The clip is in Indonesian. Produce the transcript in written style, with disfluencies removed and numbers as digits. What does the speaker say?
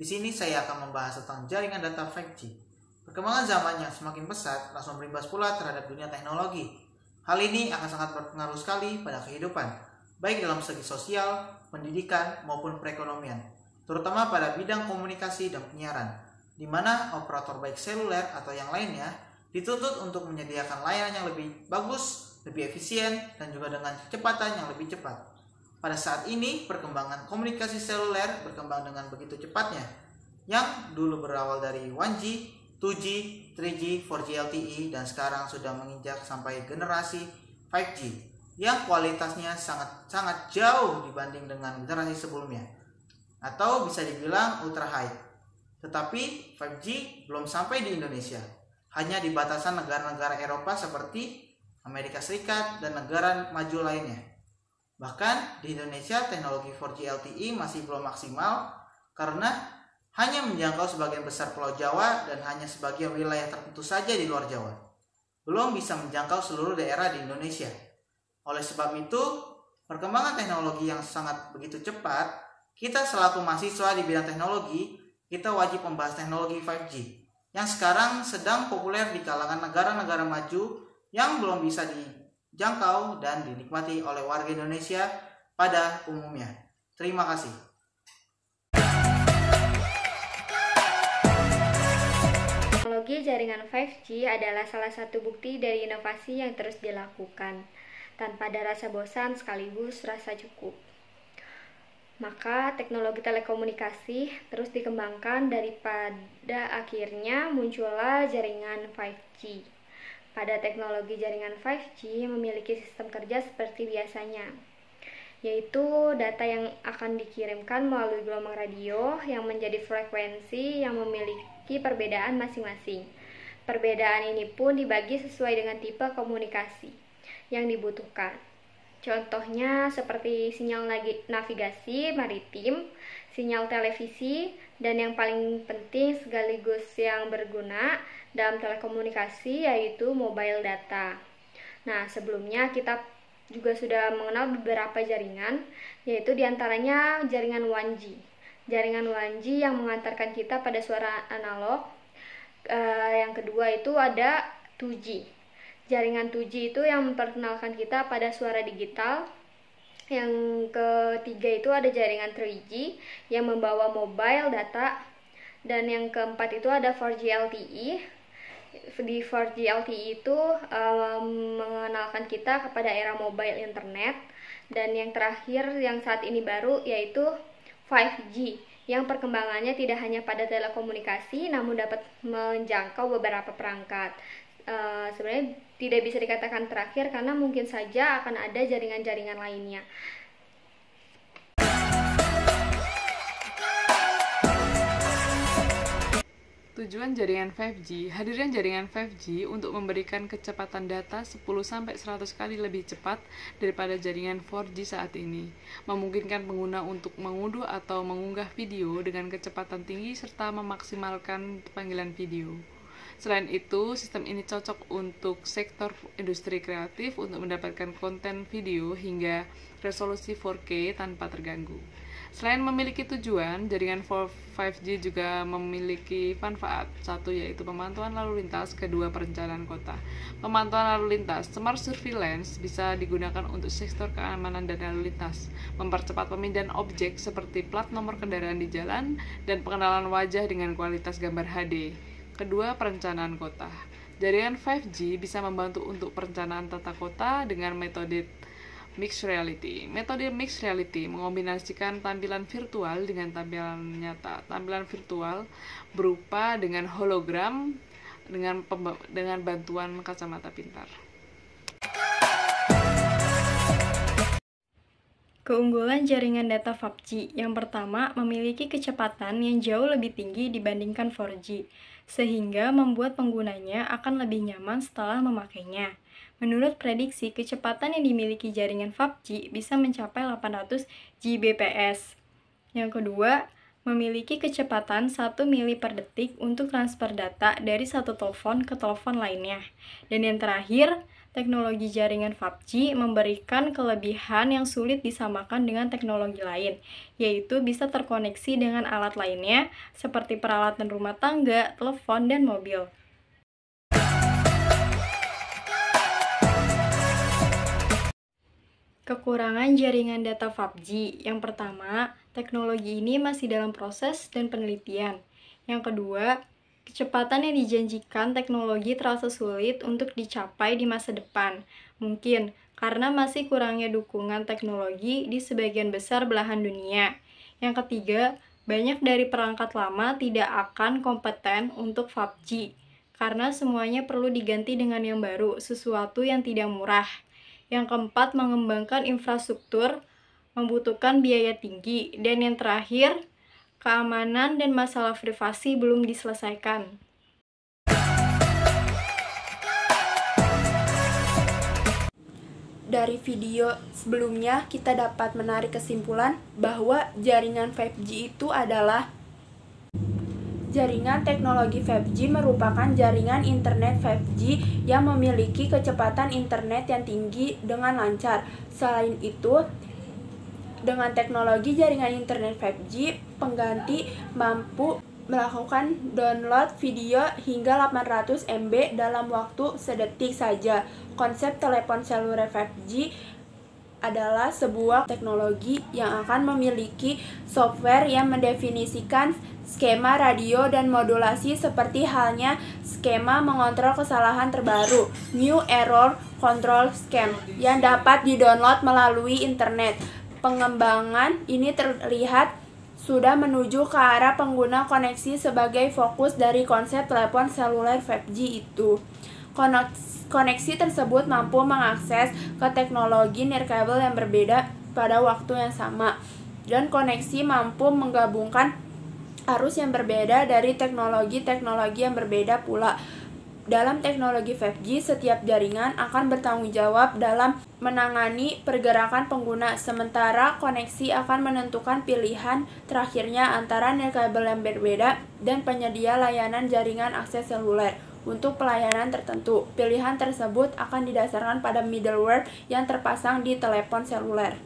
Di sini saya akan membahas tentang jaringan data 5G. Perkembangan zaman yang semakin pesat langsung berimbas pula terhadap dunia teknologi. Hal ini akan sangat berpengaruh sekali pada kehidupan, baik dalam segi sosial, pendidikan, maupun perekonomian, terutama pada bidang komunikasi dan penyiaran, di mana operator baik seluler atau yang lainnya dituntut untuk menyediakan layanan yang lebih bagus, lebih efisien, dan juga dengan kecepatan yang lebih cepat. Pada saat ini, perkembangan komunikasi seluler berkembang dengan begitu cepatnya, yang dulu berawal dari 1G, 2G, 3G, 4G LTE, dan sekarang sudah menginjak sampai generasi 5G, yang kualitasnya sangat jauh dibanding dengan generasi sebelumnya, atau bisa dibilang ultra high. Tetapi 5G belum sampai di Indonesia, hanya di batasan negara-negara Eropa seperti Amerika Serikat dan negara maju lainnya. Bahkan di Indonesia teknologi 4G LTE masih belum maksimal karena hanya menjangkau sebagian besar Pulau Jawa dan hanya sebagian wilayah tertentu saja di luar Jawa. Belum bisa menjangkau seluruh daerah di Indonesia. Oleh sebab itu, perkembangan teknologi yang sangat begitu cepat, kita selaku mahasiswa di bidang teknologi, kita wajib membahas teknologi 5G yang sekarang sedang populer di kalangan negara-negara maju yang belum bisa dijangkau dan dinikmati oleh warga Indonesia pada umumnya. Terima kasih. Teknologi jaringan 5G adalah salah satu bukti dari inovasi yang terus dilakukan, tanpa ada rasa bosan sekaligus rasa cukup. Maka teknologi telekomunikasi terus dikembangkan daripada akhirnya muncullah jaringan 5G. Pada teknologi jaringan 5G memiliki sistem kerja seperti biasanya, yaitu data yang akan dikirimkan melalui gelombang radio yang menjadi frekuensi yang memiliki perbedaan masing-masing. Perbedaan ini pun dibagi sesuai dengan tipe komunikasi yang dibutuhkan. Contohnya seperti sinyal navigasi maritim, sinyal televisi, dan yang paling penting sekaligus yang berguna dalam telekomunikasi yaitu mobile data. Nah, sebelumnya kita juga sudah mengenal beberapa jaringan, yaitu diantaranya jaringan 1G. Jaringan 1G yang mengantarkan kita pada suara analog. Yang kedua itu ada 2G. Jaringan 2G itu yang memperkenalkan kita pada suara digital. Yang ketiga itu ada jaringan 3G yang membawa mobile data. Dan yang keempat itu ada 4G LTE. Di 4G LTE itu mengenalkan kita kepada era mobile internet. Dan yang terakhir yang saat ini baru yaitu 5G yang perkembangannya tidak hanya pada telekomunikasi namun dapat menjangkau beberapa perangkat. Sebenarnya tidak bisa dikatakan terakhir karena mungkin saja akan ada jaringan-jaringan lainnya. Tujuan jaringan 5G, hadirnya jaringan 5G untuk memberikan kecepatan data 10-100 kali lebih cepat daripada jaringan 4G saat ini, memungkinkan pengguna untuk mengunduh atau mengunggah video dengan kecepatan tinggi serta memaksimalkan panggilan video. Selain itu, sistem ini cocok untuk sektor industri kreatif untuk mendapatkan konten video hingga resolusi 4K tanpa terganggu. Selain memiliki tujuan, jaringan 5G juga memiliki manfaat. Satu yaitu pemantauan lalu lintas, kedua perencanaan kota. Pemantauan lalu lintas, smart surveillance bisa digunakan untuk sektor keamanan dan lalu lintas, mempercepat pemindahan objek seperti plat nomor kendaraan di jalan dan pengenalan wajah dengan kualitas gambar HD. Kedua, perencanaan kota. Jaringan 5G bisa membantu untuk perencanaan tata kota dengan metode mixed reality. Metode mixed reality mengombinasikan tampilan virtual dengan tampilan nyata. Tampilan virtual berupa dengan hologram dengan bantuan kacamata pintar. Keunggulan jaringan data 5G yang pertama memiliki kecepatan yang jauh lebih tinggi dibandingkan 4G, sehingga membuat penggunanya akan lebih nyaman setelah memakainya. Menurut prediksi, kecepatan yang dimiliki jaringan 5G bisa mencapai 800 Gbps. Yang kedua, memiliki kecepatan 1 mili per detik untuk transfer data dari satu telepon ke telepon lainnya. Dan yang terakhir, teknologi jaringan 5G memberikan kelebihan yang sulit disamakan dengan teknologi lain, yaitu bisa terkoneksi dengan alat lainnya seperti peralatan rumah tangga, telepon, dan mobil. Kekurangan jaringan data 5G. Yang pertama, teknologi ini masih dalam proses dan penelitian. Yang kedua, kecepatan yang dijanjikan teknologi terasa sulit untuk dicapai di masa depan. Mungkin karena masih kurangnya dukungan teknologi di sebagian besar belahan dunia. Yang ketiga, banyak dari perangkat lama tidak akan kompeten untuk 5G karena semuanya perlu diganti dengan yang baru, sesuatu yang tidak murah. Yang keempat, mengembangkan infrastruktur membutuhkan biaya tinggi. Dan yang terakhir, keamanan dan masalah privasi belum diselesaikan. Dari video sebelumnya, kita dapat menarik kesimpulan bahwa jaringan 5G itu adalah jaringan teknologi 5G merupakan jaringan internet 5G yang memiliki kecepatan internet yang tinggi dengan lancar. Selain itu, dengan teknologi jaringan internet 5G, pengganti mampu melakukan download video hingga 800 MB dalam waktu sedetik saja. Konsep telepon seluler 5G adalah sebuah teknologi yang akan memiliki software yang mendefinisikan skema radio dan modulasi seperti halnya skema mengontrol kesalahan terbaru, New Error Control Scheme, yang dapat didownload melalui internet. Pengembangan ini terlihat sudah menuju ke arah pengguna koneksi sebagai fokus dari konsep telepon seluler 5G itu. Koneksi tersebut mampu mengakses ke teknologi nirkabel yang berbeda pada waktu yang sama, dan koneksi mampu menggabungkan arus yang berbeda dari teknologi-teknologi yang berbeda pula. Dalam teknologi 5G, setiap jaringan akan bertanggung jawab dalam menangani pergerakan pengguna, sementara koneksi akan menentukan pilihan terakhirnya antara nirkabel yang berbeda dan penyedia layanan jaringan akses seluler. Untuk pelayanan tertentu, pilihan tersebut akan didasarkan pada middleware yang terpasang di telepon seluler.